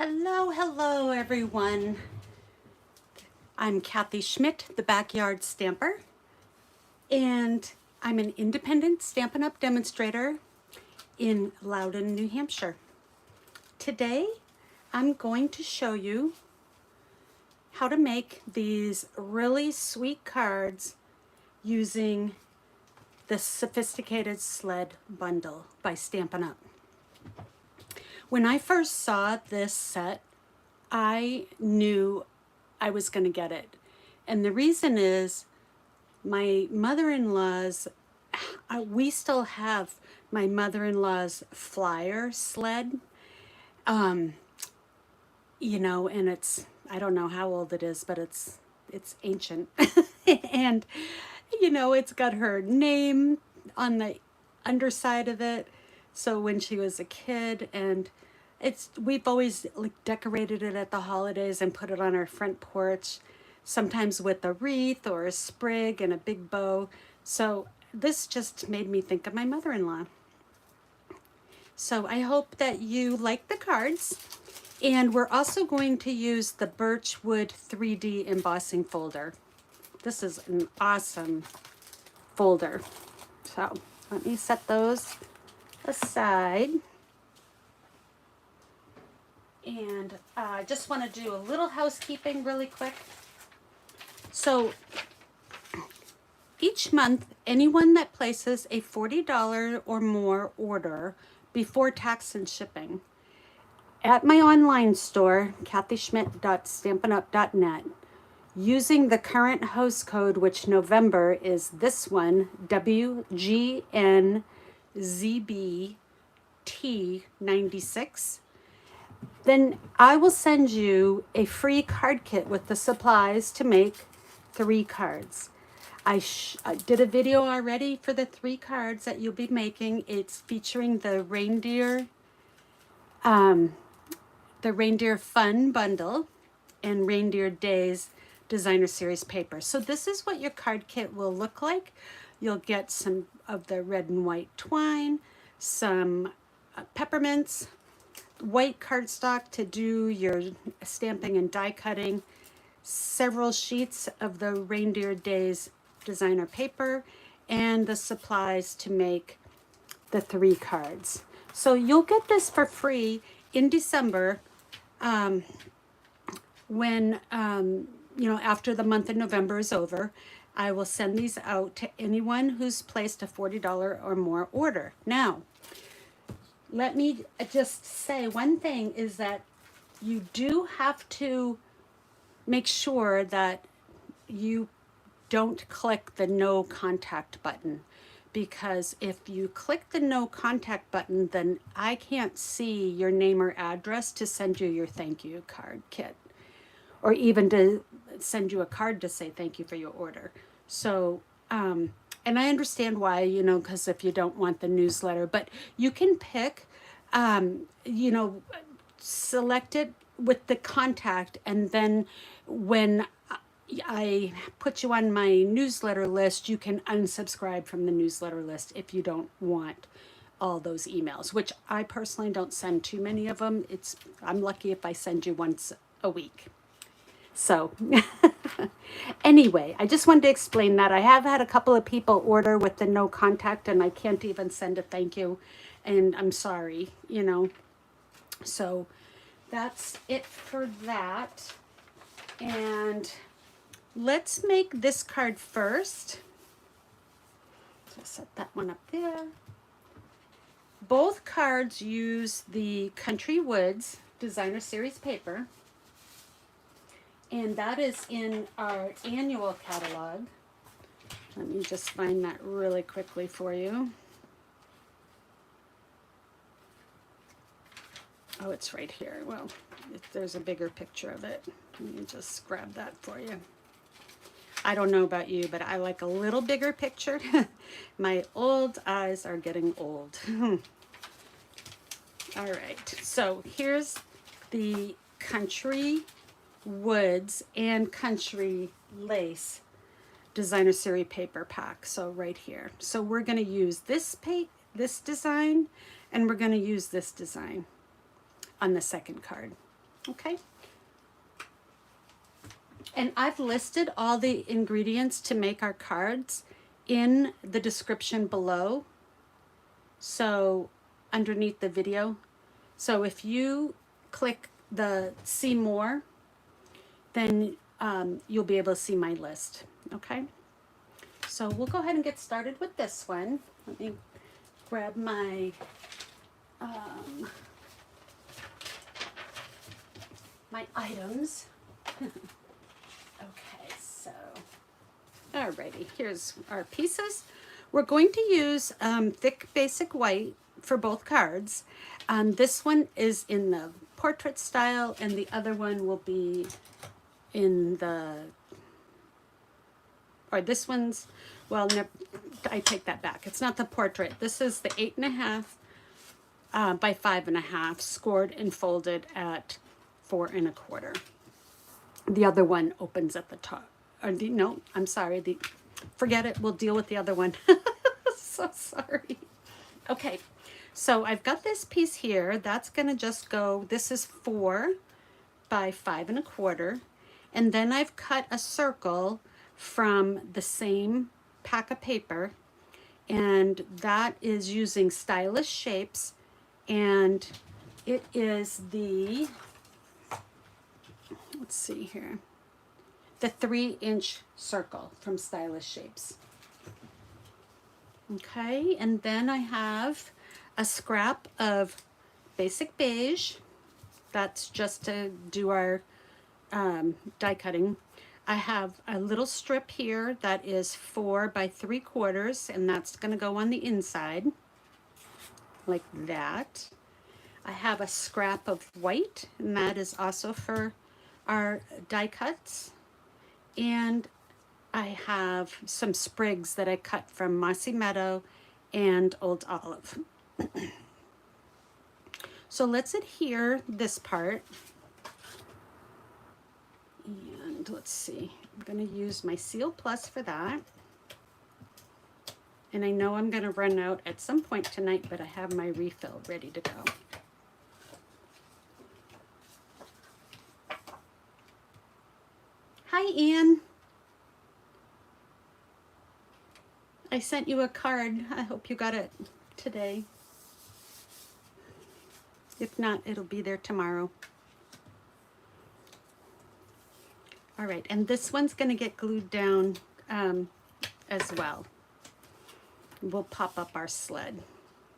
Hello everyone. I'm Kathy Schmitt, the Backyard Stamper, and I'm an independent Stampin' Up! Demonstrator in Loudon, New Hampshire. Today, I'm going to show you how to make these really sweet cards using the sophisticated Sled bundle by Stampin' Up! When I first saw this set, I knew I was going to get it. And the reason is my mother-in-law's, we still have my mother-in-law's flyer sled. You know, and it's, I don't know how old it is, but it's ancient. And, you know, it's got her name on the underside of it. So when she was a kid, and we've always like decorated it at the holidays and put it on our front porch, sometimes with a wreath or a sprig and a big bow. So this just made me think of my mother-in-law. So I hope that you like the cards. And we're also going to use the Birchwood 3D embossing folder. This is an awesome folder. So let me set those aside. And I just want to do a little housekeeping really quick. So each month, anyone that places a $40 or more order before tax and shipping at my online store, kathyschmidt.stampinup.net, using the current host code, which November is this one, WGNZBT96, then I will send you a free card kit with the supplies to make 3 cards. I did a video already for the 3 cards that you'll be making. It's featuring the reindeer Fun Bundle and Reindeer Days Designer Series paper. So this is what your card kit will look like. You'll get some of the red and white twine, some peppermints, white cardstock to do your stamping and die cutting, several sheets of the Reindeer Days designer paper, and the supplies to make the 3 cards. So you'll get this for free in December, when, you know, after the month of November is over. I will send these out to anyone who's placed a $40 or more order. Now, let me just say one thing is that you do have to make sure that you don't click the no contact button, because if you click the no contact button, then I can't see your name or address to send you your thank you card kit, or even to send you a card to say thank you for your order. So, and I understand why, you know, because if you don't want the newsletter, but you can pick, you know, select it with the contact, and then when I put you on my newsletter list, you can unsubscribe from the newsletter list if you don't want all those emails, which I personally don't send too many of them. I'm lucky if I send you once a week. So anyway, I just wanted to explain that. I have had a couple of people order with the no contact, and I can't even send a thank you, and I'm sorry, you know. So that's it for that. And let's make this card first. So set that one up there. Both cards use the Country Woods Designer Series paper, and that is in our annual catalog. Let me just find that really quickly for you. Oh, it's right here. Well, there's a bigger picture of it. Let me just grab that for you. I don't know about you, but I like a little bigger picture. My old eyes are getting old. All right, so here's the Country Woods and Country Lace Designer Series paper pack. So right here. So we're going to use this design, and we're going to use this design on the second card. Okay. And I've listed all the ingredients to make our cards in the description below. So underneath the video. So if you click the see more, then you'll be able to see my list. Okay. So we'll go ahead and get started with this one. Let me grab my my items. Okay, so alrighty, here's our pieces. We're going to use thick basic white for both cards. This one is in the portrait style, and the other one will be in the, or this one's, well, no, I take that back. It's not the portrait. This is the 8.5 by 5.5, scored and folded at 4 1/4. The other one opens at the top. Or no, I'm sorry. Forget it. We'll deal with the other one. So sorry. Okay, so I've got this piece here. That's going to just go, this is 4 by 5 1/4. And then I've cut a circle from the same pack of paper. And that is using Stylish Shapes. And it is the, let's see here, the 3-inch circle from Stylish Shapes. Okay, and then I have a scrap of basic beige. That's just to do our die cutting. I have a little strip here that is 4 by 3/4, and that's going to go on the inside, like that. I have a scrap of white, and that is also for our die cuts. And I have some sprigs that I cut from Mossy Meadow and Old Olive. So let's adhere this part. And let's see, I'm going to use my Seal Plus for that. And I know I'm going to run out at some point tonight, but I have my refill ready to go. Hi, Anne. I sent you a card. I hope you got it today. If not, it'll be there tomorrow. All right, and this one's going to get glued down as well. We'll pop up our sled.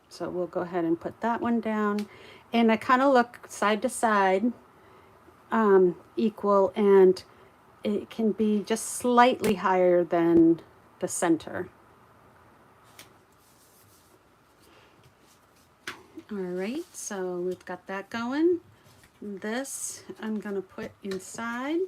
So we'll go ahead and put that one down. And I kind of look side to side, equal, and it can be just slightly higher than the center. All right, so we've got that going. This I'm going to put inside.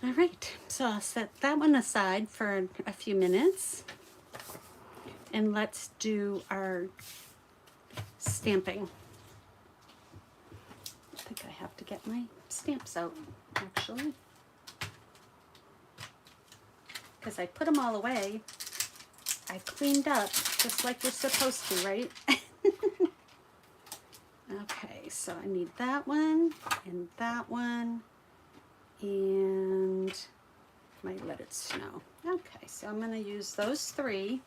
All right, so I'll set that one aside for a few minutes. And let's do our stamping. I think I have to get my stamps out, actually, because I put them all away. I cleaned up just like you're supposed to, right? Okay, so I need that one and that one and my Let It Snow. Okay, so I'm going to use those 3.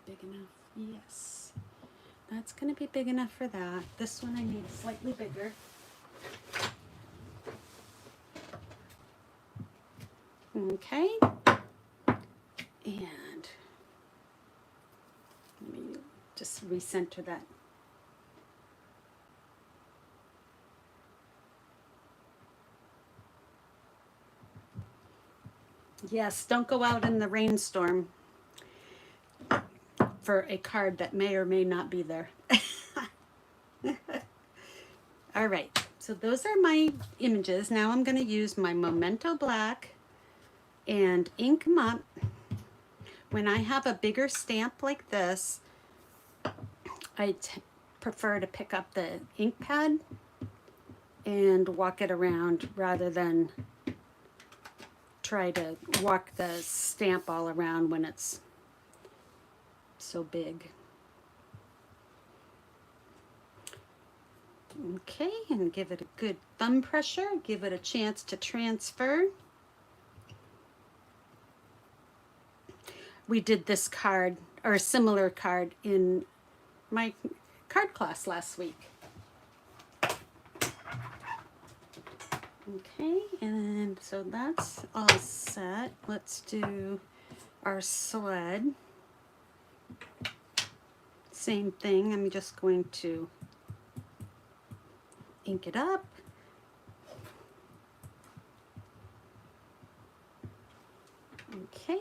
Big enough? Yes, that's going to be big enough for that. This one I need slightly bigger. Okay, and let me just recenter that. Yes, don't go out in the rainstorm for a card that may or may not be there. All right, so those are my images. Now I'm going to use my Memento Black and ink 'em up When I have a bigger stamp like this, I prefer to pick up the ink pad and walk it around rather than try to walk the stamp all around when it's so big. Okay, and give it a good thumb pressure, give it a chance to transfer. We did this card, or a similar card, in my card class last week. Okay, and so that's all set. Let's do our sled. Same thing, I'm just going to ink it up. Okay.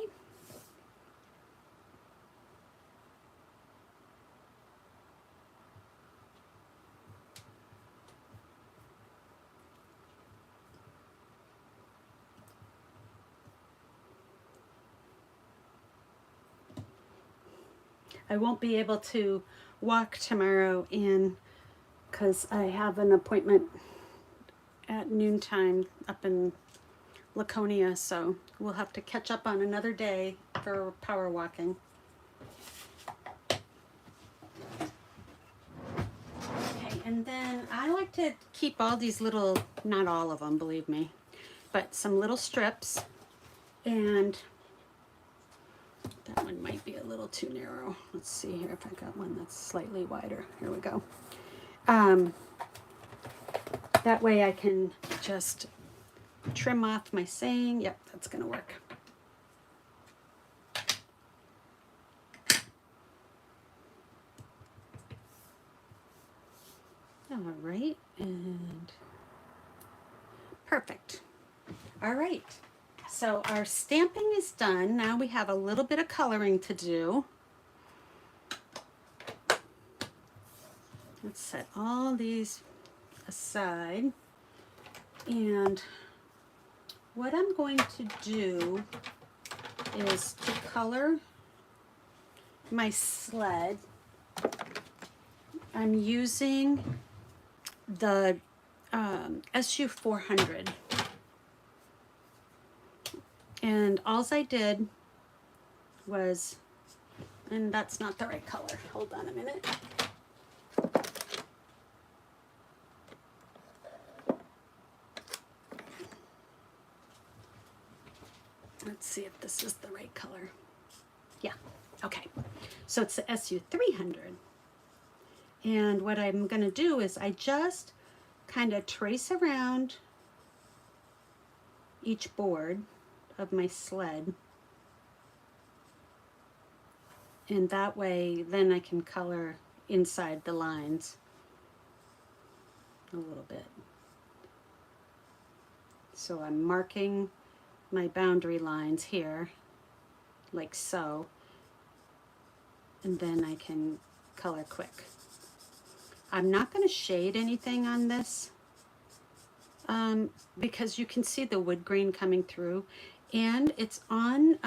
I won't be able to walk tomorrow in because I have an appointment at noontime up in Laconia, so we'll have to catch up on another day for power walking. Okay, and then I like to keep all these little, not all of them, believe me, but some little strips, and that one might be a little too narrow. Let's see here if I got one that's slightly wider. Here we go. That way I can just trim off my saying. Yep, that's gonna work. All right, and perfect. All right, so our stamping is done. Now we have a little bit of coloring to do. Let's set all these aside. And what I'm going to do is to color my sled. I'm using the SU 400. And all I did was, and that's not the right color. Hold on a minute. Let's see if this is the right color. Yeah, okay. So it's the SU 300. And what I'm going to do is I just kind of trace around each board of my sled. And that way then I can color inside the lines a little bit. So I'm marking my boundary lines here, like so, and then I can color quick. I'm not going to shade anything on this because you can see the wood grain coming through, and it's on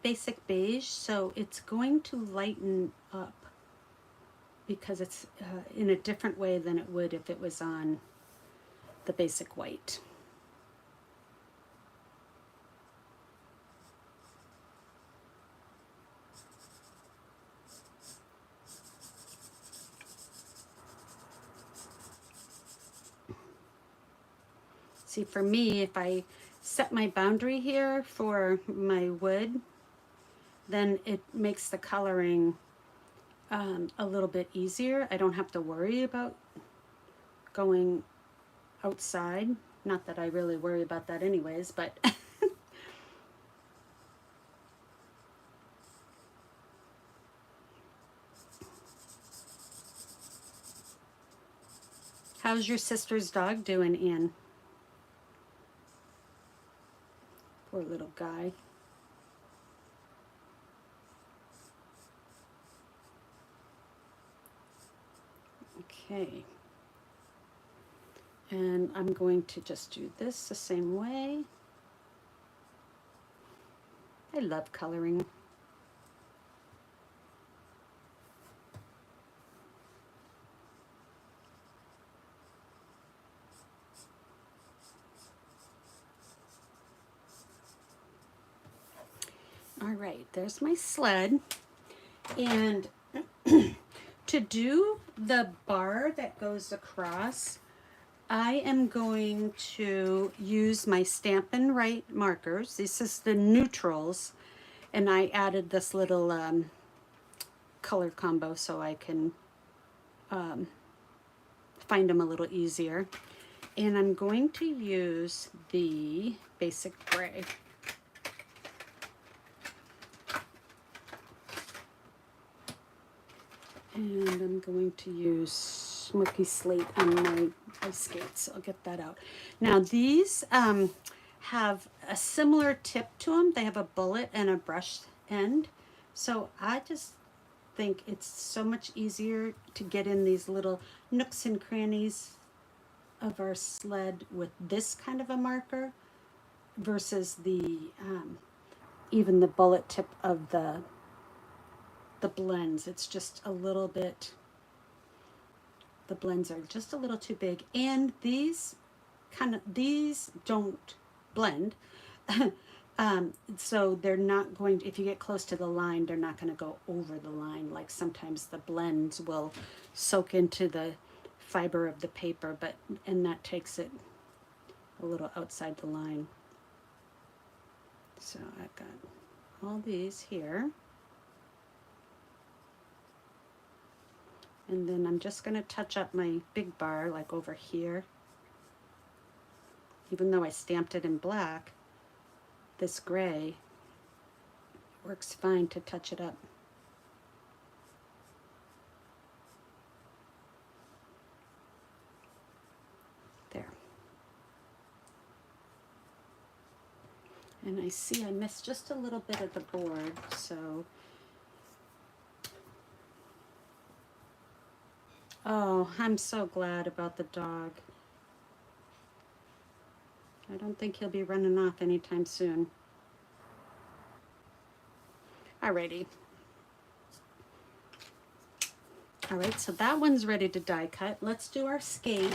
basic beige, so it's going to lighten up because it's in a different way than it would if it was on the basic white. See, for me, if I set my boundary here for my wood, then it makes the coloring a little bit easier. I don't have to worry about going outside. Not that I really worry about that anyways, but how's your sister's dog doing, Anne? Poor little guy. Okay. And I'm going to just do this the same way. I love coloring. All right, there's my sled. And to do the bar that goes across, I am going to use my Stampin' Right markers. This is the neutrals, and I added this little color combo so I can find them a little easier. And I'm going to use the basic gray. And I'm going to use smoky slate on my ice skates. I'll get that out. Now these have a similar tip to them. They have a bullet and a brush end. So I just think it's so much easier to get in these little nooks and crannies of our sled with this kind of a marker versus the even the bullet tip of the blends. It's just a little bit, the blends are just a little too big, and these don't blend. So they're not going to, if you get close to the line, they're not going to go over the line like sometimes the blends will soak into the fiber of the paper, and that takes it a little outside the line. So I've got all these here. And then I'm just going to touch up my big bar like over here. Even though I stamped it in black, this gray works fine to touch it up. There. And I see I missed just a little bit of the board, so oh, I'm so glad about the dog. I don't think he'll be running off anytime soon. Alrighty. Alright, so that one's ready to die cut. Let's do our skate.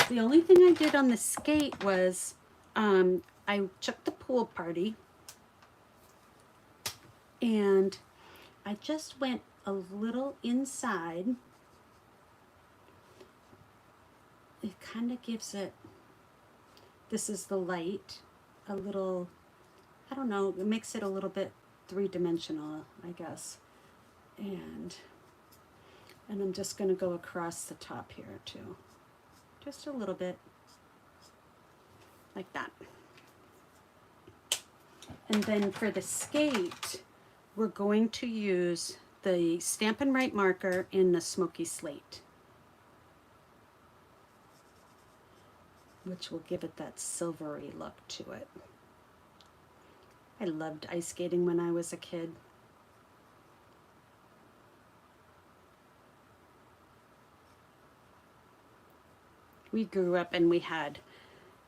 The only thing I did on the skate was I took the pool party and I just went a little inside. It kind of gives it, this is the light, a little, I don't know, it makes it a little bit three-dimensional, I guess. And I'm just going to go across the top here too. Just a little bit, like that. And then for the skate, we're going to use the Stampin' Right marker in the smoky slate, which will give it that silvery look to it. I loved ice skating when I was a kid. We grew up and we had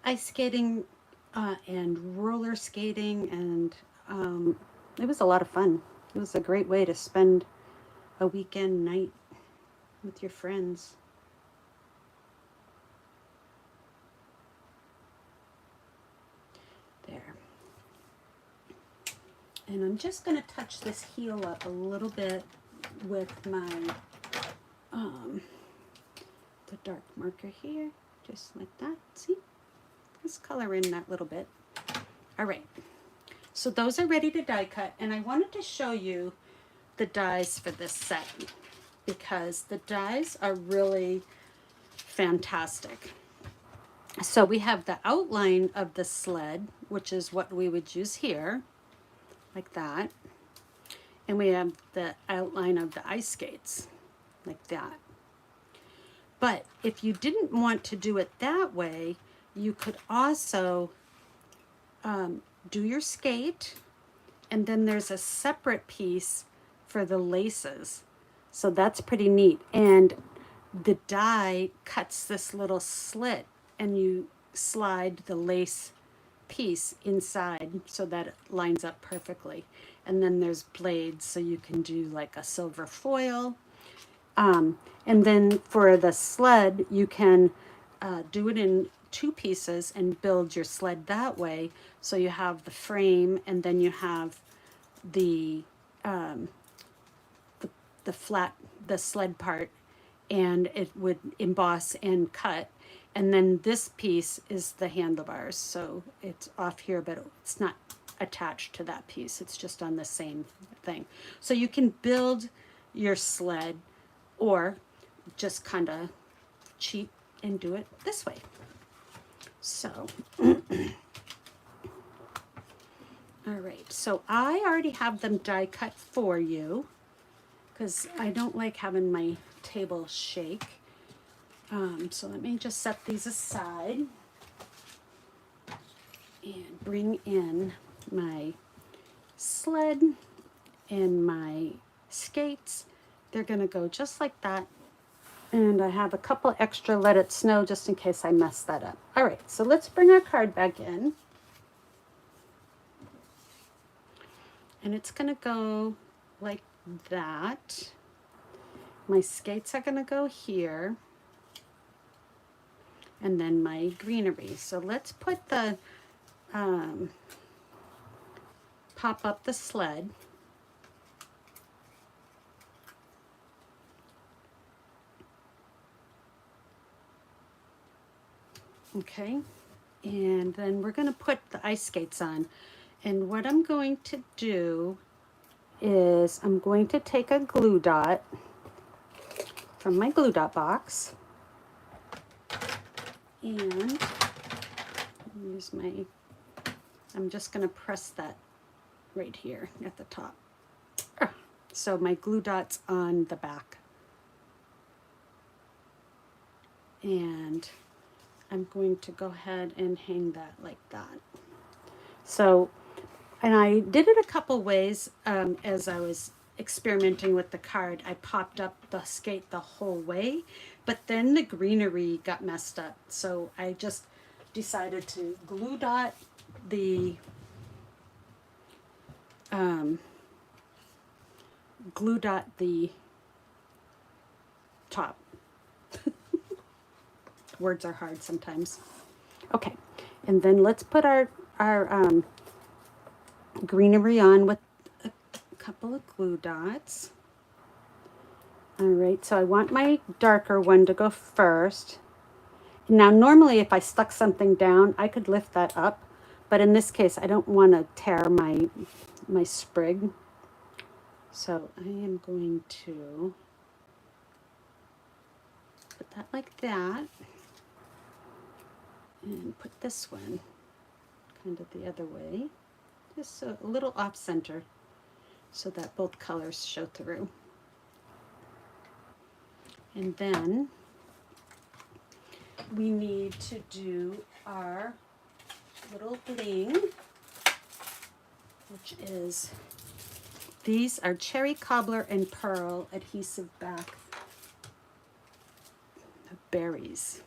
ice skating and roller skating, and it was a lot of fun. It was a great way to spend a weekend night with your friends. There. And I'm just going to touch this heel up a little bit with my the dark marker here, just like that. See? Just color in that little bit. All right. So those are ready to die cut, and I wanted to show you the dies for this set because the dies are really fantastic. So we have the outline of the sled, which is what we would use here, like that. And we have the outline of the ice skates, like that. But if you didn't want to do it that way, you could also do your skate, and then there's a separate piece for the laces. So that's pretty neat. And the die cuts this little slit, and you slide the lace piece inside so that it lines up perfectly. And then there's blades, so you can do like a silver foil. And then for the sled, you can do it in two pieces and build your sled that way. So you have the frame, and then you have the the sled part, and it would emboss and cut. And then this piece is the handlebars. So it's off here, but it's not attached to that piece. It's just on the same thing. So you can build your sled or just kind of cheat and do it this way. So, all right. So I already have them die cut for you because I don't like having my table shake. So let me just set these aside and bring in my sled and my skates. They're gonna go just like that. And I have a couple extra Let It Snow just in case I mess that up. All right, so let's bring our card back in. And it's gonna go like that. My skates are gonna go here. And then my greenery. So let's put the, pop up the sled. Okay, and then we're gonna put the ice skates on. And what I'm going to do is I'm going to take a glue dot from my glue dot box and use my, I'm just gonna press that right here at the top. So my glue dot's on the back. And I'm going to go ahead and hang that like that. So, and I did it a couple ways as I was experimenting with the card. I popped up the skate the whole way, but then the greenery got messed up. So I just decided to glue dot the top. Words are hard sometimes. Okay, and then let's put our greenery on with a couple of glue dots. All right, so I want my darker one to go first. Now, normally if I stuck something down, I could lift that up, but in this case, I don't want to tear my sprig. So I am going to put that like that. And put this one kind of the other way, just a little off center so that both colors show through. And then we need to do our little bling, which is, these are cherry cobbler and pearl adhesive back berries.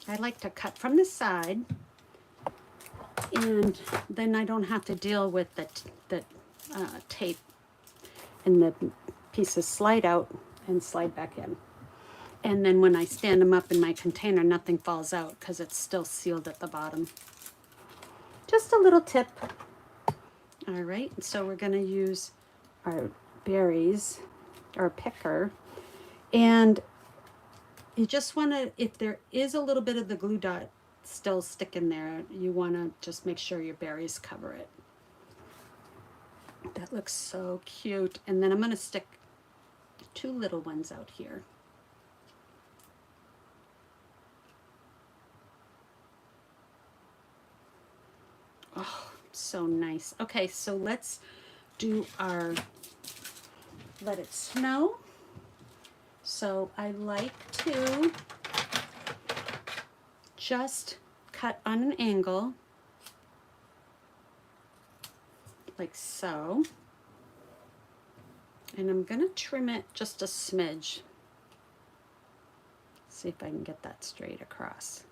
I like to cut from the side, and then I don't have to deal with the tape, and the pieces slide out and slide back in. And then when I stand them up in my container, nothing falls out because it's still sealed at the bottom. Just a little tip. All right, so we're going to use our berries, our picker, and you just want to, if there is a little bit of the glue dot still sticking there, you want to just make sure your berries cover it. That looks so cute. And then I'm going to stick two little ones out here. Oh, so nice. Okay, so let's do our Let It Snow. So I like to just cut on an angle, like so. And I'm gonna trim it just a smidge. See if I can get that straight across.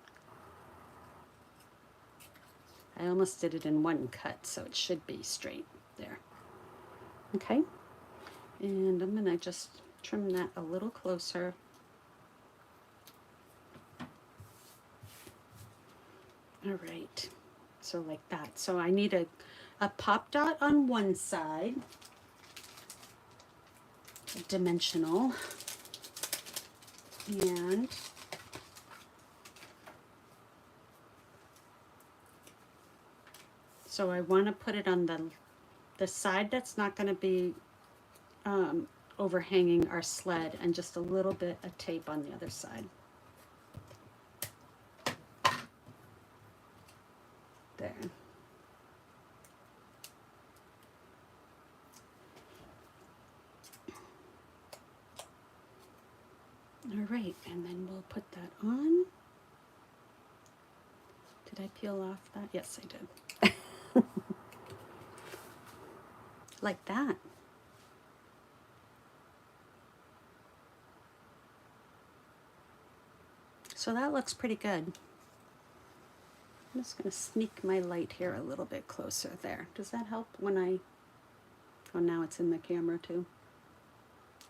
I almost did it in one cut, so it should be straight there. Okay, and I'm gonna just trim that a little closer. All right, so like that. So I need a pop dot on one side, dimensional, and so I want to put it on the side that's not going to be overhanging our sled, and just a little bit of tape on the other side. There. All right, and then we'll put that on. Did I peel off that? Yes, I did. Like that. So that looks pretty good. I'm just going to sneak my light here a little bit closer there. Does that help when I... Oh, now it's in the camera too.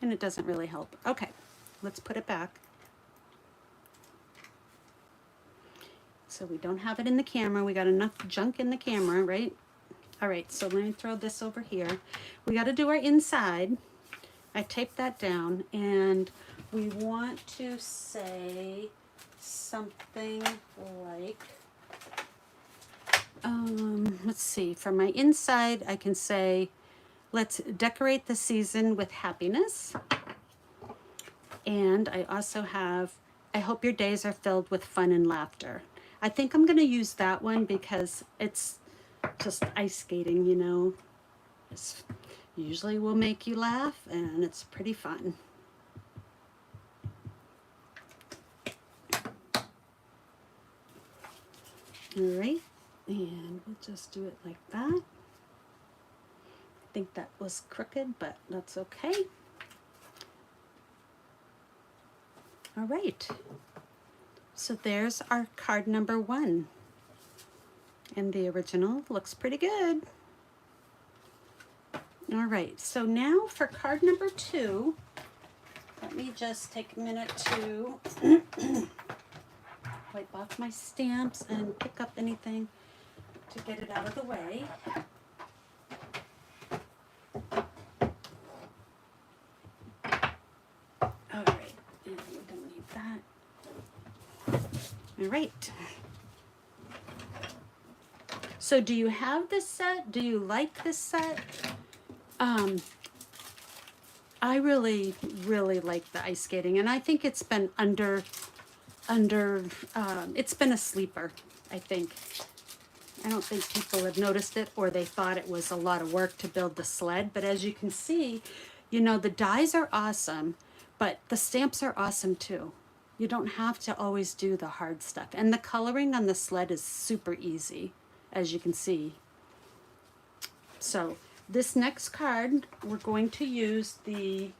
And it doesn't really help. Okay, let's put it back. So we don't have it in the camera. We got enough junk in the camera, right? All right, so let me throw this over here. We got to do our inside. I taped that down, and we want to say something like, let's see, for my inside, I can say, let's decorate the season with happiness. And I also have, I hope your days are filled with fun and laughter. I think I'm going to use that one because it's just ice skating, you know. It's usually will make you laugh, and it's pretty fun. All right, and we'll just do it like that. I think that was crooked, but that's okay. All right, so there's our card number 1. And the original looks pretty good. All right, so now for card number 2, let me just take a minute to wipe off my stamps and pick up anything to get it out of the way. All right, and we don't need that. All right. So do you have this set? Do you like this set? I really, really like the ice skating, and I think it's been it's been a sleeper, I think. I don't think people have noticed it, or they thought it was a lot of work to build the sled, but as you can see, you know, the dies are awesome, but the stamps are awesome too. You don't have to always do the hard stuff, and the coloring on the sled is super easy, as you can see. So this next card, we're going to use the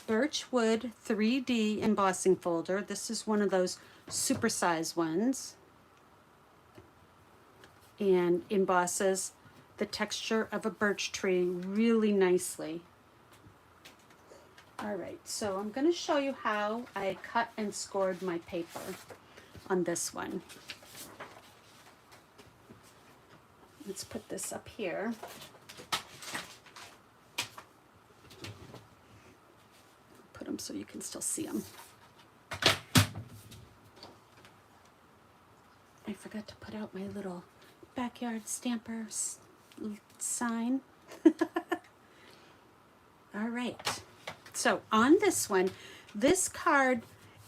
Birchwood 3D embossing folder. This is one of those supersized ones, and embosses the texture of a birch tree really nicely. All right, so I'm going to show you how I cut and scored my paper on this one. Let's put this up here. Put them so you can still see them. I forgot to put out my little backyard stamper sign. All right. So on this one, this card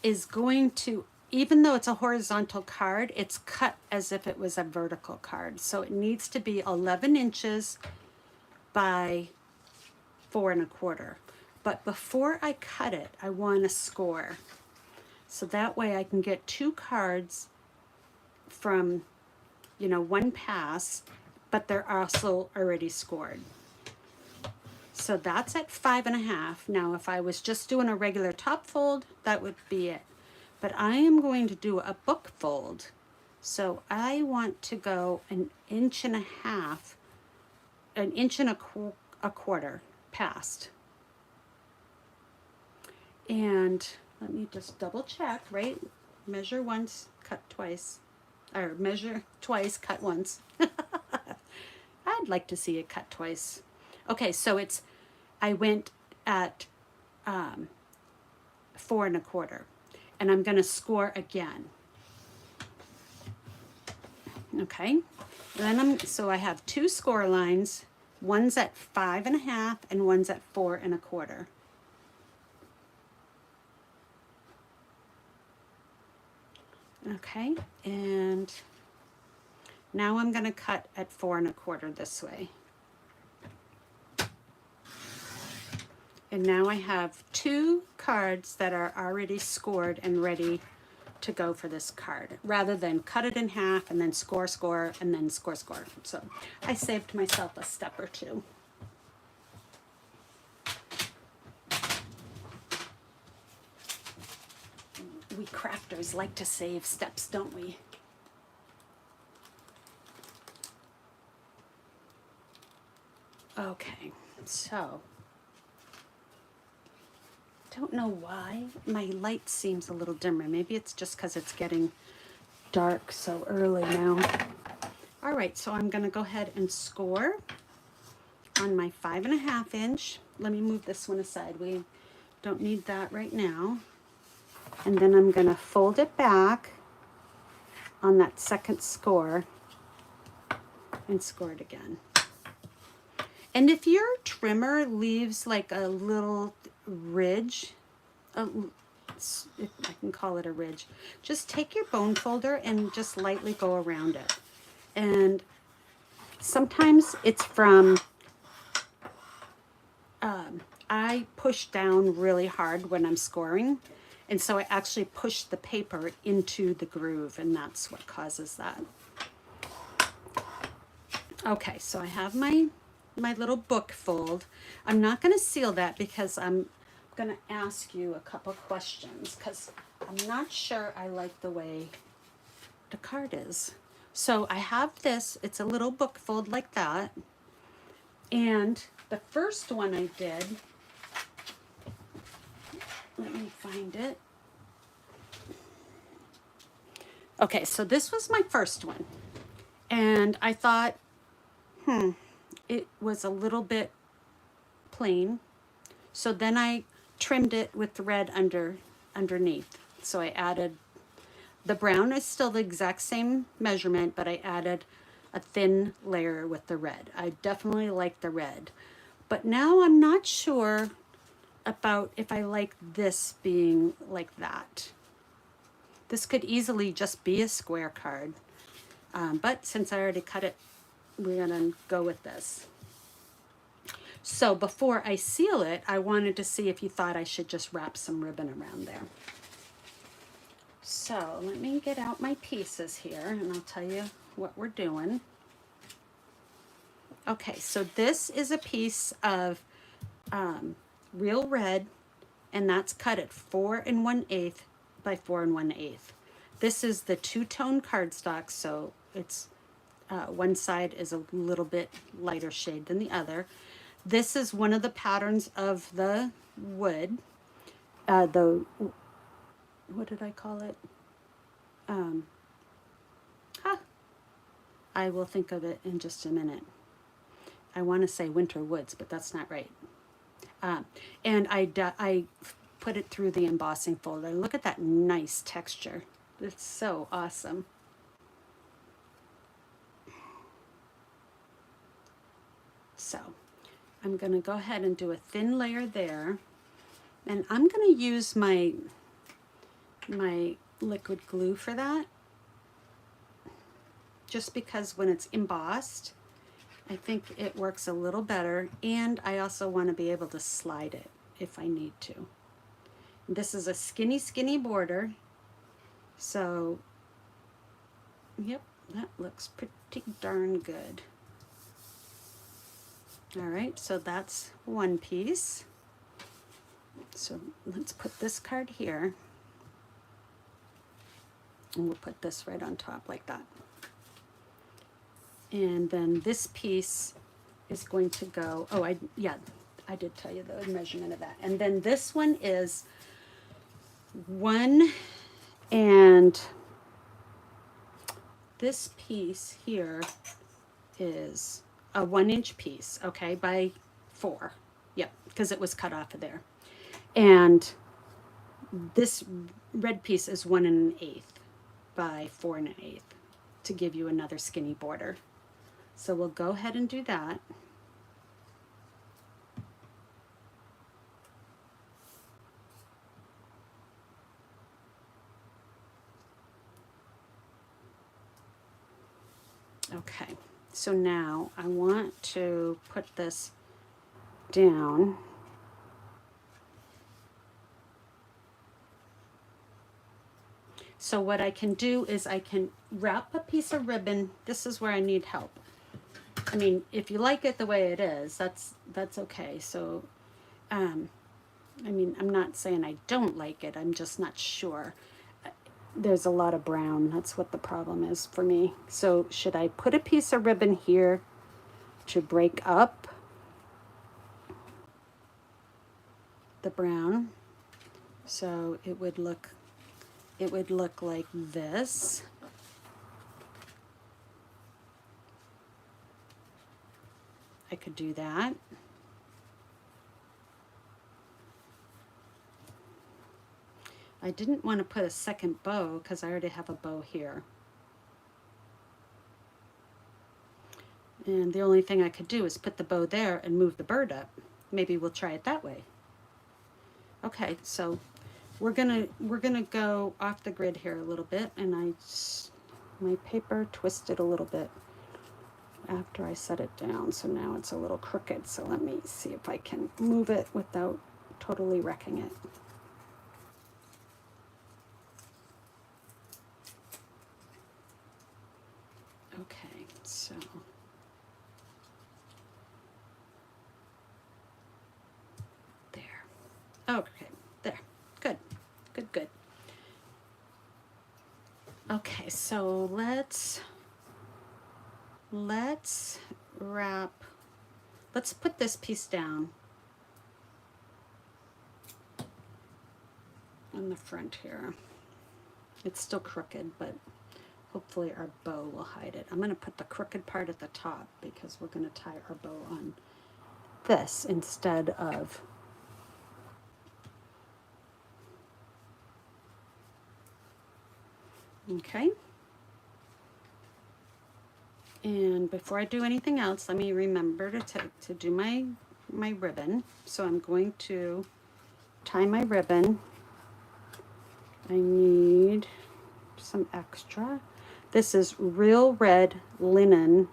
is going to, even though it's a horizontal card, it's cut as if it was a vertical card. So it needs to be 11 inches by 4 1/4. But before I cut it, I want to score. So that way I can get 2 cards from, you know, one pass, but they're also already scored. So that's at 5 1/2. Now, if I was just doing a regular top fold, that would be it. But I am going to do a book fold So I want to go an inch and a half, an inch and a quarter past. And let me just double check, right? Measure once, cut twice. Or measure twice, cut once. I'd like to see it cut twice. Okay, so I went at 4 1/4, and I'm going to score again. Okay, and then so I have 2 score lines. One's at 5 1/2, and one's at 4 1/4. Okay, and now I'm going to cut at 4 1/4 this way. And now I have 2 cards that are already scored and ready to go for this card, rather than cut it in half and then score, and then score. So I saved myself a step or two. We crafters like to save steps, don't we? Okay, so don't know why my light seems a little dimmer. Maybe it's just because it's getting dark so early now. All right, so I'm going to go ahead and score on my 5 1/2 inch. Let me move this one aside. We don't need that right now. And then I'm going to fold it back on that second score and score it again. And if your trimmer leaves like a little ridge, if I can call it a ridge, just take your bone folder and just lightly go around it. And sometimes it's from, I push down really hard when I'm scoring, and so I actually push the paper into the groove, and that's what causes that. Okay, so I have my little book fold. I'm not going to seal that because I'm going to ask you a couple questions, because I'm not sure I like the way the card is. So I have this, it's a little book fold like that. And the first one I did, let me find it. Okay, so this was my first one. And I thought, it was a little bit plain. So then I trimmed it with the red underneath. So I added, the brown is still the exact same measurement, but I added a thin layer with the red. I definitely like the red. But now I'm not sure about if I like this being like that. This could easily just be a square card. But since I already cut it, we're gonna go with this. So before I seal it, I wanted to see if you thought I should just wrap some ribbon around there. So let me get out my pieces here and I'll tell you what we're doing. Okay, so this is a piece of real red, and that's cut at 4 1/8 by 4 1/8. This is the two-tone cardstock, so it's one side is a little bit lighter shade than the other. This is one of the patterns of the wood. What did I call it? I will think of it in just a minute. I want to say winter woods, but that's not right. And I put it through the embossing folder. Look at that nice texture. It's so awesome. So I'm going to go ahead and do a thin layer there. And I'm going to use my liquid glue for that. Just because when it's embossed, I think it works a little better, and I also want to be able to slide it if I need to. This is a skinny border, so yep, that looks pretty darn good. All right, so that's one piece. So let's put this card here. And we'll put this right on top like that. And then this piece is going to go, oh, I did tell you the measurement of that. And then this one is 1, and this piece here is a 1-inch piece, okay, by 4. Yep, because it was cut off of there. And this red piece is 1 1/8 by 4 1/8 to give you another skinny border. So we'll go ahead and do that. Okay, so now I want to put this down. So what I can do is I can wrap a piece of ribbon. This is where I need help. I mean, if you like it the way it is, that's okay. So, I mean, I'm not saying I don't like it. I'm just not sure. There's a lot of brown. That's what the problem is for me. So should I put a piece of ribbon here to break up the brown? So it would look like this. I could do that. I didn't want to put a second bow because I already have a bow here. And the only thing I could do is put the bow there and move the bird up. Maybe we'll try it that way. Okay, so we're gonna go off the grid here a little bit, and my paper twisted a little bit after I set it down, so now it's a little crooked. So let me see if I can move it without totally wrecking it. Okay, so there. Okay, there. Good. Good, good. Okay, so let's put this piece down on the front here. It's still crooked, but hopefully our bow will hide it. I'm going to put the crooked part at the top because we're going to tie our bow on this instead of okay. And before I do anything else, let me remember to do my ribbon. So I'm going to tie my ribbon. I need some extra. This is real red linen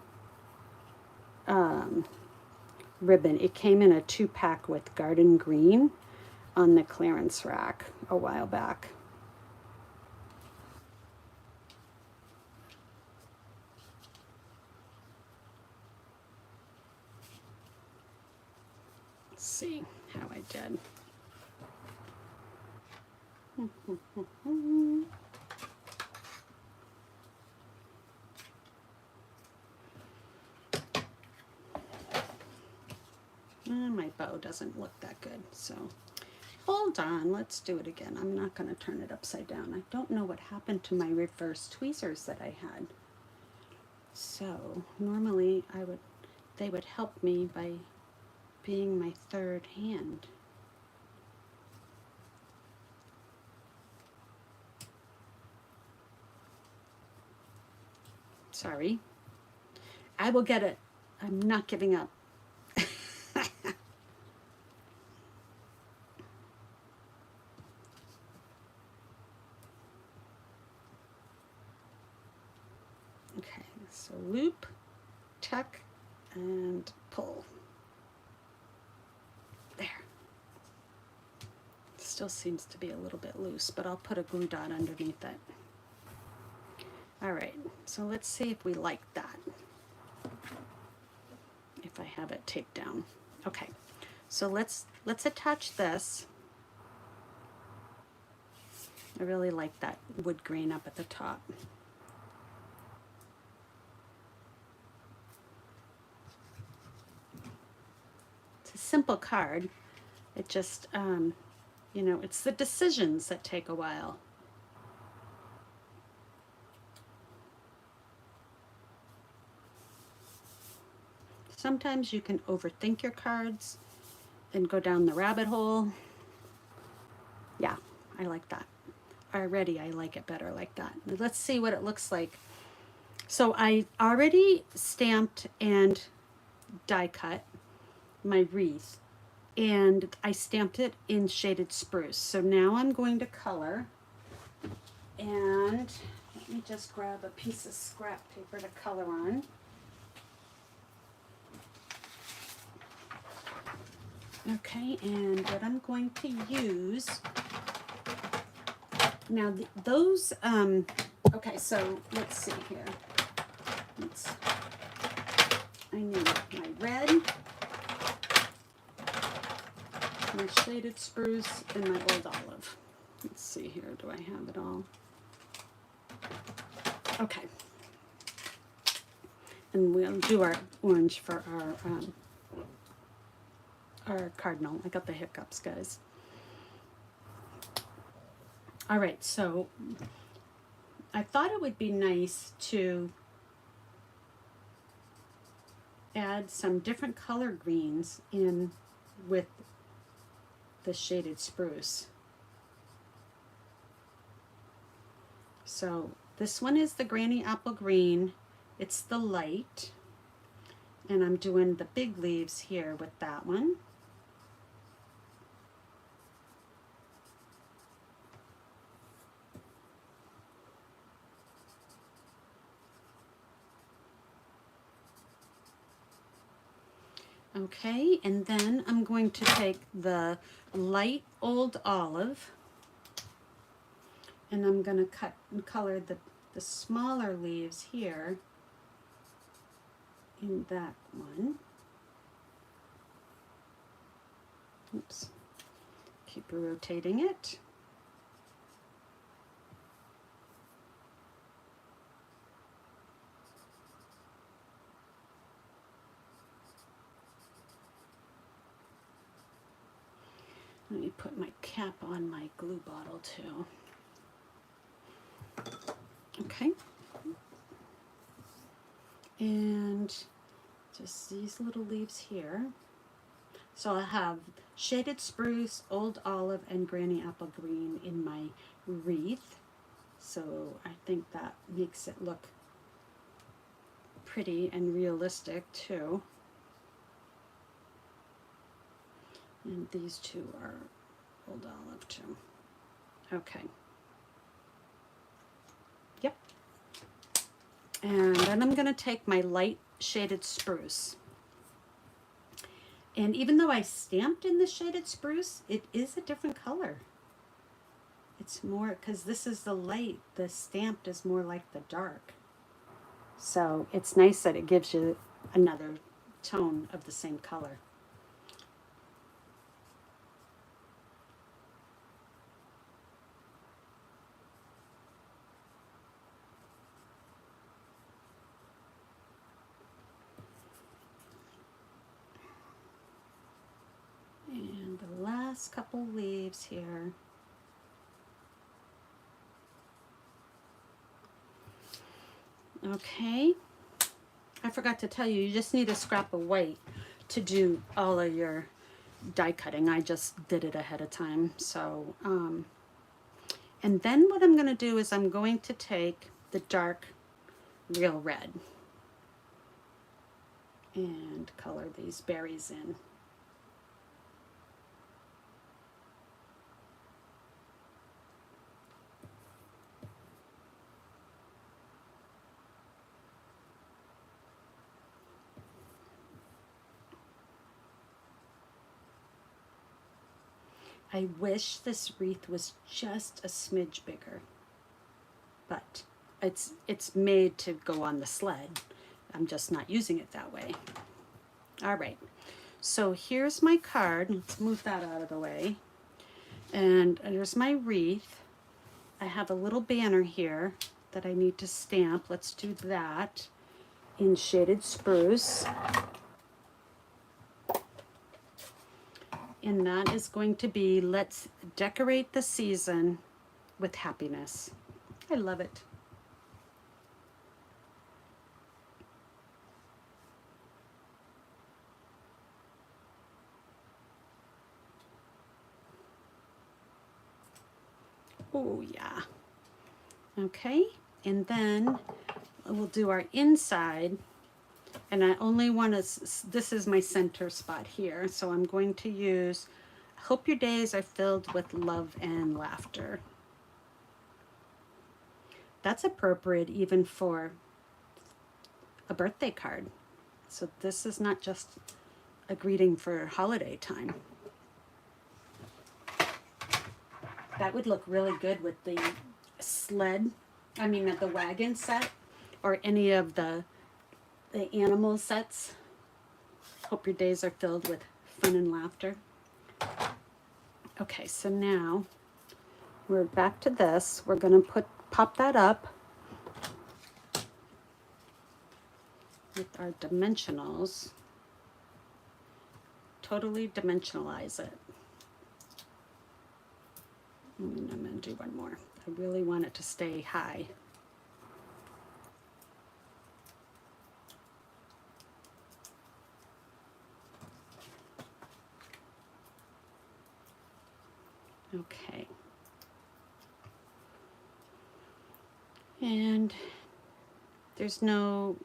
ribbon. It came in a 2-pack with garden green on the clearance rack a while back. Let's see how I did. My bow doesn't look that good, so hold on, let's do it again. I'm not going to turn it upside down. I don't know what happened to my reverse tweezers that I had. So normally they would help me by being my third hand. Sorry. I will get it. I'm not giving up. Okay, so loop, tuck, and pull. There. Still seems to be a little bit loose, but I'll put a glue dot underneath it. All right, so let's see if we like that. If I have it taped down. Okay, so let's attach this. I really like that wood grain up at the top. It's a simple card. It just, you know, it's the decisions that take a while. Sometimes you can overthink your cards and go down the rabbit hole. Yeah, I like that. Already, I like it better like that. Let's see what it looks like. So I already stamped and die cut my wreath, and I stamped it in shaded spruce. So now I'm going to color, and let me just grab a piece of scrap paper to color on. Okay, and what I'm going to use now, those, okay, so let's see here. I need my red, my shaded spruce, and my old olive. Let's see here, do I have it all? Okay. And we'll do our orange for our cardinal. I got the hiccups, guys. All right, so I thought it would be nice to add some different color greens in with the shaded spruce. So this one is the Granny Apple Green. It's the light. And I'm doing the big leaves here with that one. Okay, and then I'm going to take the light old olive, and I'm going to cut and color the smaller leaves here in that one. Oops, keep rotating it. Let me put my cap on my glue bottle too. Okay. And just these little leaves here. So I have shaded spruce, old olive, and Granny Apple Green in my wreath. So I think that makes it look pretty and realistic too. And these two are old olive too. Okay. Yep. And then I'm going to take my light shaded spruce. And even though I stamped in the shaded spruce, it is a different color. It's more, because this is the light, the stamped is more like the dark. So it's nice that it gives you another tone of the same color. And the last couple leaves here. Okay, I forgot to tell you, you just need a scrap of white to do all of your die cutting. I just did it ahead of time. So, and then what I'm going to do is I'm going to take the dark real red and color these berries in. I wish this wreath was just a smidge bigger, but it's made to go on the sled. I'm just not using it that way. All right, so here's my card. Let's move that out of the way. And there's my wreath. I have a little banner here that I need to stamp. Let's do that in shaded spruce. And that is going to be, let's decorate the season with happiness. I love it. Oh yeah. Okay, and then we'll do our inside. And I only want to, this is my center spot here. So I'm going to use, I hope your days are filled with love and laughter. That's appropriate even for a birthday card. So this is not just a greeting for holiday time. That would look really good with the sled, the wagon set, or any of the animal sets. Hope your days are filled with fun and laughter. Okay, so now we're back to this. We're gonna pop that up with our dimensionals. Totally dimensionalize it. And I'm going to do one more. I really want it to stay high. Okay. And there's no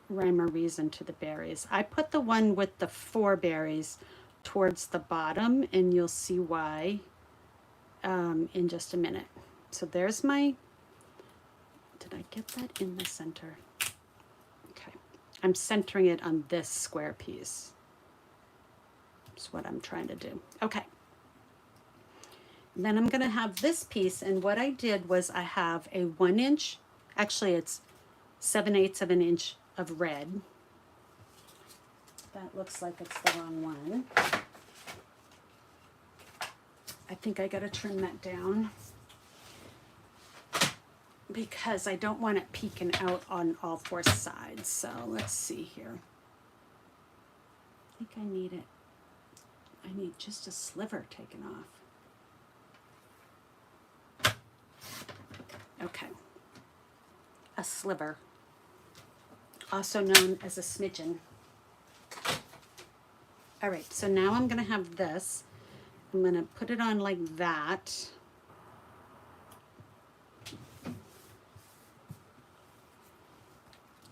rhyme or reason to the berries. I put the one with the 4 berries towards the bottom, and you'll see why in just a minute. So there's my, did I get that in the center? Okay, I'm centering it on this square piece. That's what I'm trying to do. Okay. Then I'm going to have this piece, and what I did was I have a 1 inch, actually it's 7/8 of an inch of red. That looks like it's the wrong one. I think I got to trim that down because I don't want it peeking out on all 4 sides. So let's see here. I think I need it. I need just a sliver taken off. Okay. A sliver, also known as a smidgen. All right, so now I'm going to have this. I'm going to put it on like that.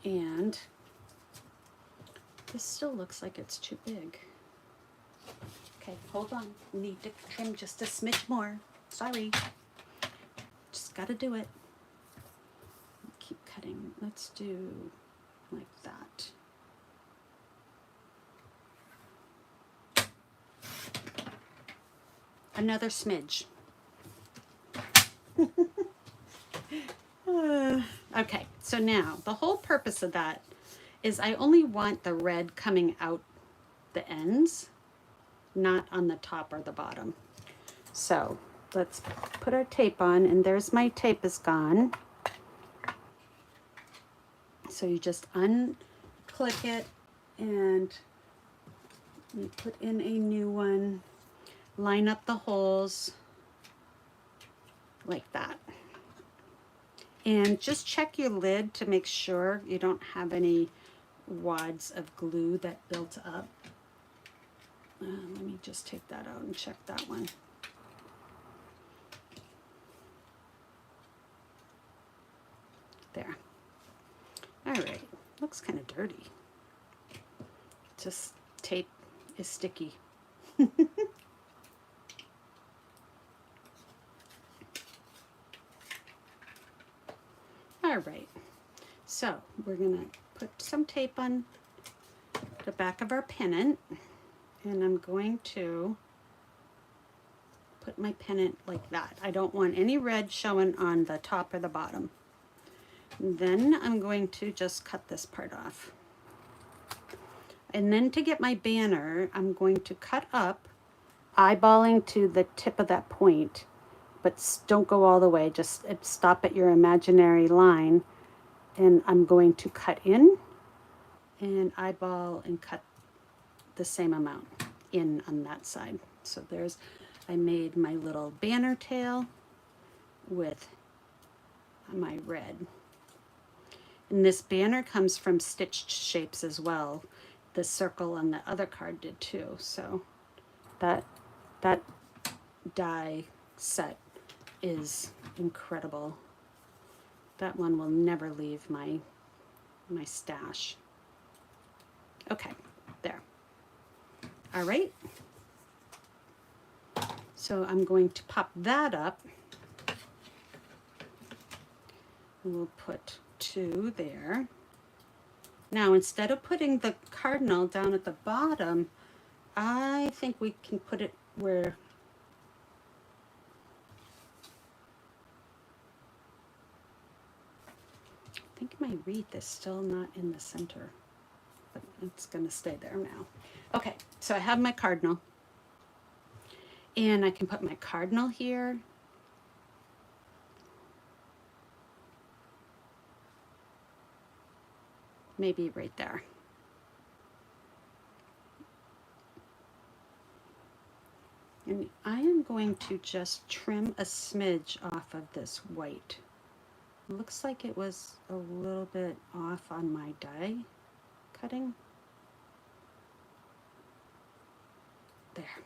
And this still looks like it's too big. Okay, hold on. Need to trim just a smidge more. Sorry. Just got to do it. Keep cutting. Let's do like that. Another smidge. Okay, so now the whole purpose of that is I only want the red coming out the ends, not on the top or the bottom. So let's put our tape on, and there's my tape is gone. So you just unclick it and you put in a new one, line up the holes like that. And just check your lid to make sure you don't have any wads of glue that built up. Let me just take that out and check that one. There. All right, looks kind of dirty. Just tape is sticky. All right, so we're gonna put some tape on the back of our pennant, and I'm going to put my pennant like that. I don't want any red showing on the top or the bottom. And then I'm going to just cut this part off. And then to get my banner, I'm going to cut up, eyeballing to the tip of that point, but don't go all the way. Just stop at your imaginary line, and I'm going to cut in and eyeball and cut the same amount in on that side. So there's, I made my little banner tail with my red. And this banner comes from stitched shapes as well. The circle on the other card did too. So that die set is incredible. That one will never leave my stash. Okay, there. All right. So I'm going to pop that up. We'll put 2 there. Now, instead of putting the cardinal down at the bottom, I think we can put it where I think my wreath is still not in the center, but it's going to stay there now. Okay, so I have my cardinal, and I can put my cardinal here. Maybe right there. And I am going to just trim a smidge off of this white. It looks like it was a little bit off on my die cutting. There,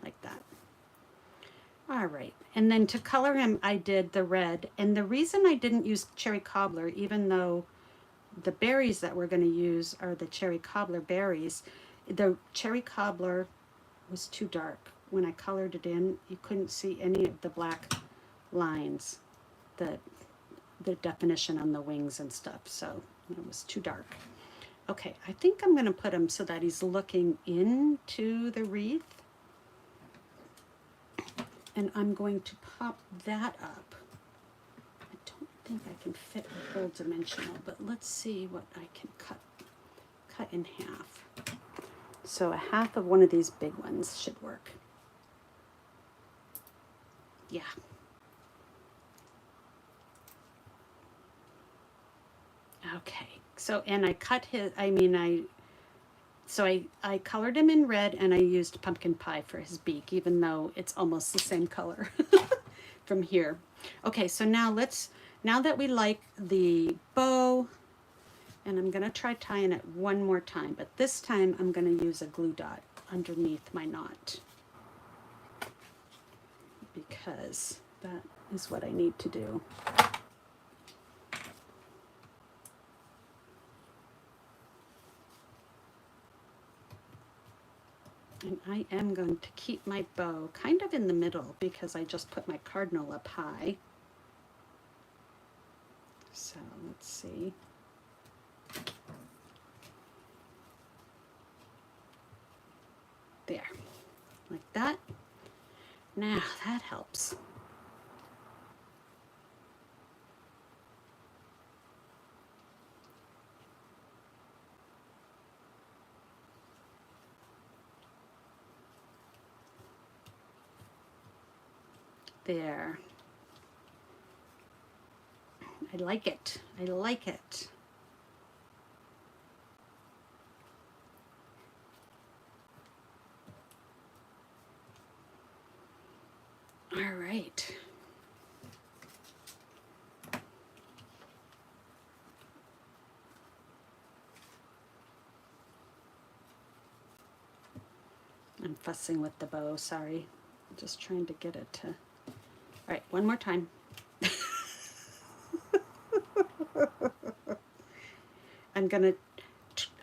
like that. All right, and then to color him, I did the red. And the reason I didn't use cherry cobbler, even though the berries that we're going to use are the cherry cobbler berries, the cherry cobbler was too dark. When I colored it in, you couldn't see any of the black lines, the definition on the wings and stuff, so it was too dark. Okay, I think I'm going to put him so that he's looking into the wreath. And I'm going to pop that up. I don't think I can fit a whole dimensional, but let's see what I can cut in half. So a half of one of these big ones should work. Yeah. Okay, so, and I cut his, I colored him in red, and I used pumpkin pie for his beak, even though it's almost the same color from here. Okay, so now now that we like the bow, and I'm gonna try tying it one more time, but this time I'm gonna use a glue dot underneath my knot, because that is what I need to do. And I am going to keep my bow kind of in the middle because I just put my cardinal up high. So let's see. There, like that. Now that helps. There. I like it. I like it. All right. I'm fussing with the bow, sorry. I'm just trying to get it to... All right, one more time.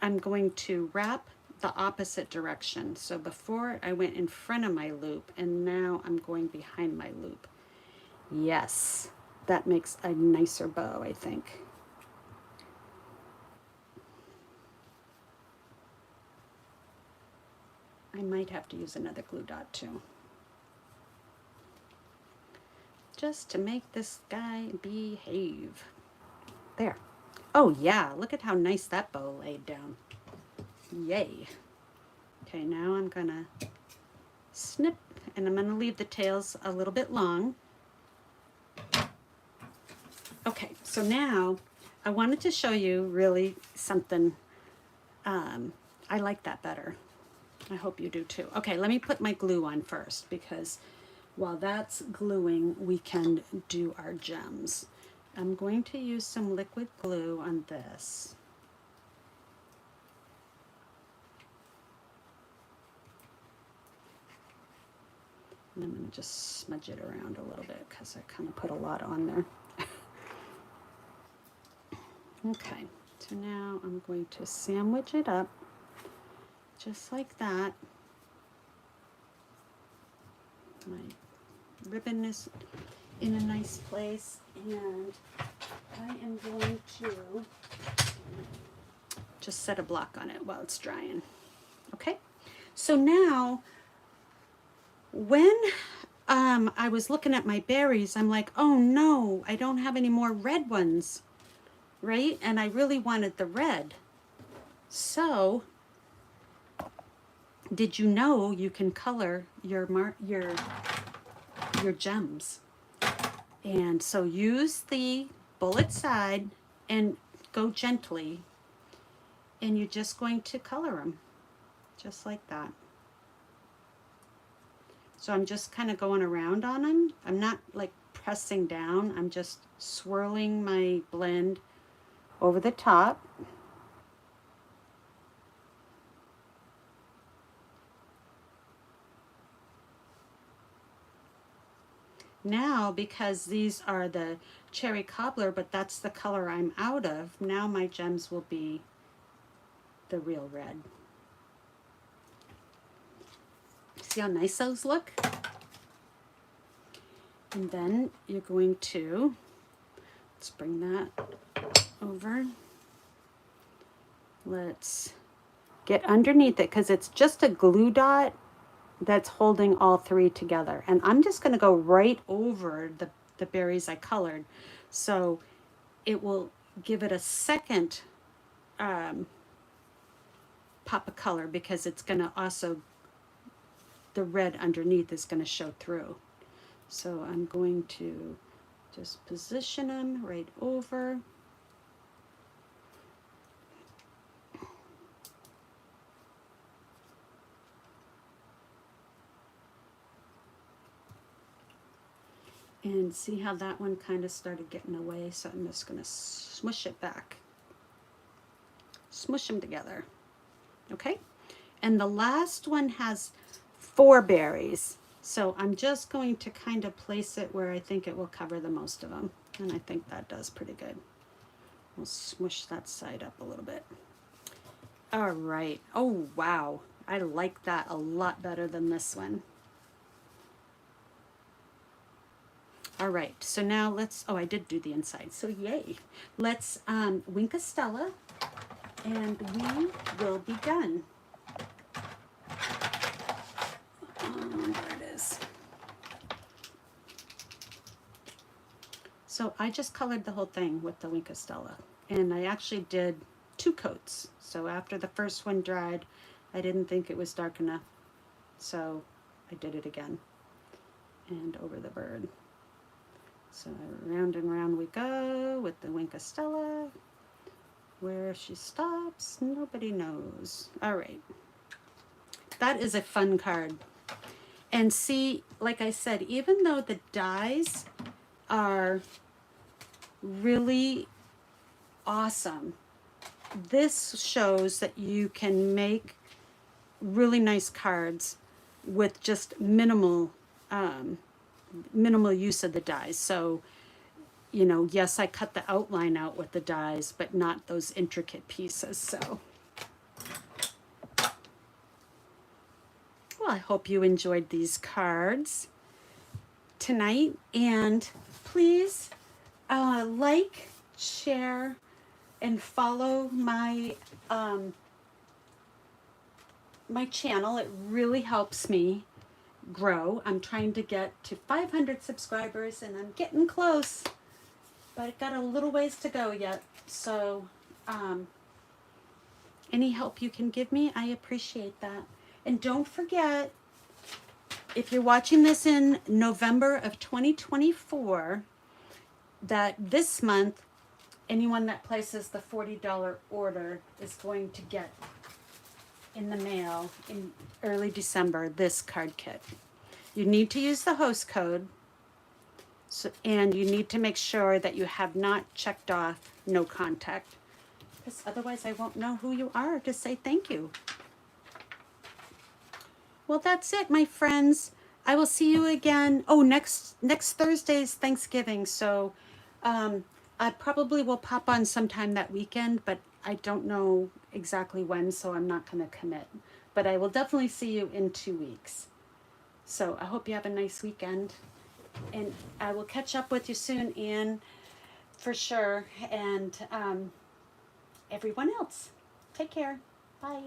I'm going to wrap the opposite direction. So before I went in front of my loop, and now I'm going behind my loop. Yes, that makes a nicer bow, I think. I might have to use another glue dot too, just to make this guy behave. There. Oh yeah, look at how nice that bow laid down. Yay. Okay, now I'm gonna snip, and I'm gonna leave the tails a little bit long. Okay, so now I wanted to show you really something. I like that better. I hope you do too. Okay, let me put my glue on first, because while that's gluing, we can do our gems. I'm going to use some liquid glue on this. And I'm going to just smudge it around a little bit because I kind of put a lot on there. Okay, so now I'm going to sandwich it up just like that. My ribbon is in a nice place, and I am going to just set a block on it while it's drying. Okay, so now when I was looking at my berries, I'm like, oh no, I don't have any more red ones, right? And I really wanted the red. So did you know you can color your gems? And so use the bullet side and go gently, and you're just going to color them just like that. So I'm just kind of going around on them. I'm not like pressing down. I'm just swirling my blend over the top. Now, because these are the cherry cobbler, but that's the color I'm out of, now my gems will be the real red. See how nice those look? And then you're going to, let's bring that over. Let's get underneath it, because it's just a glue dot that's holding all three together. And I'm just going to go right over the berries I colored. So it will give it a second pop of color, because it's going to also, the red underneath is going to show through. So I'm going to just position them right over. And see how that one kind of started getting away, so I'm just going to smush it back. Smush them together. Okay? And the last one has 4 berries. So I'm just going to kind of place it where I think it will cover the most of them. And I think that does pretty good. We'll smush that side up a little bit. All right. Oh, wow. I like that a lot better than this one. All right, so now let's, oh, I did do the inside, so yay. Let's wink a Stella, and we will be done. There it is. So I just colored the whole thing with the wink a Stella, and I actually did 2 coats. So after the first one dried, I didn't think it was dark enough, so I did it again, and over the bird. So round and round we go with the wink a Stella. Where she stops, nobody knows. All right. That is a fun card. And see, like I said, even though the dies are really awesome, this shows that you can make really nice cards with just minimal use of the dies. So, you know, yes, I cut the outline out with the dies, but not those intricate pieces. So, well, I hope you enjoyed these cards tonight, and please like, share, and follow my my channel. It really helps me grow. I'm trying to get to 500 subscribers, and I'm getting close, but I've got a little ways to go yet. So any help you can give me, I appreciate that. And don't forget, if you're watching this in November of 2024, that this month, anyone that places the $40 order is going to get in the mail in early December this card kit. You need to use the host code, so, and you need to make sure that you have not checked off no contact, because otherwise I won't know who you are to say thank you. Well, that's it, my friends. I will see you again. Oh, next Thursday is Thanksgiving, so I probably will pop on sometime that weekend, but I don't know exactly when, so I'm not going to commit. But I will definitely see you in 2 weeks. So I hope you have a nice weekend, and I will catch up with you soon, Anne, for sure, and everyone else. Take care. Bye.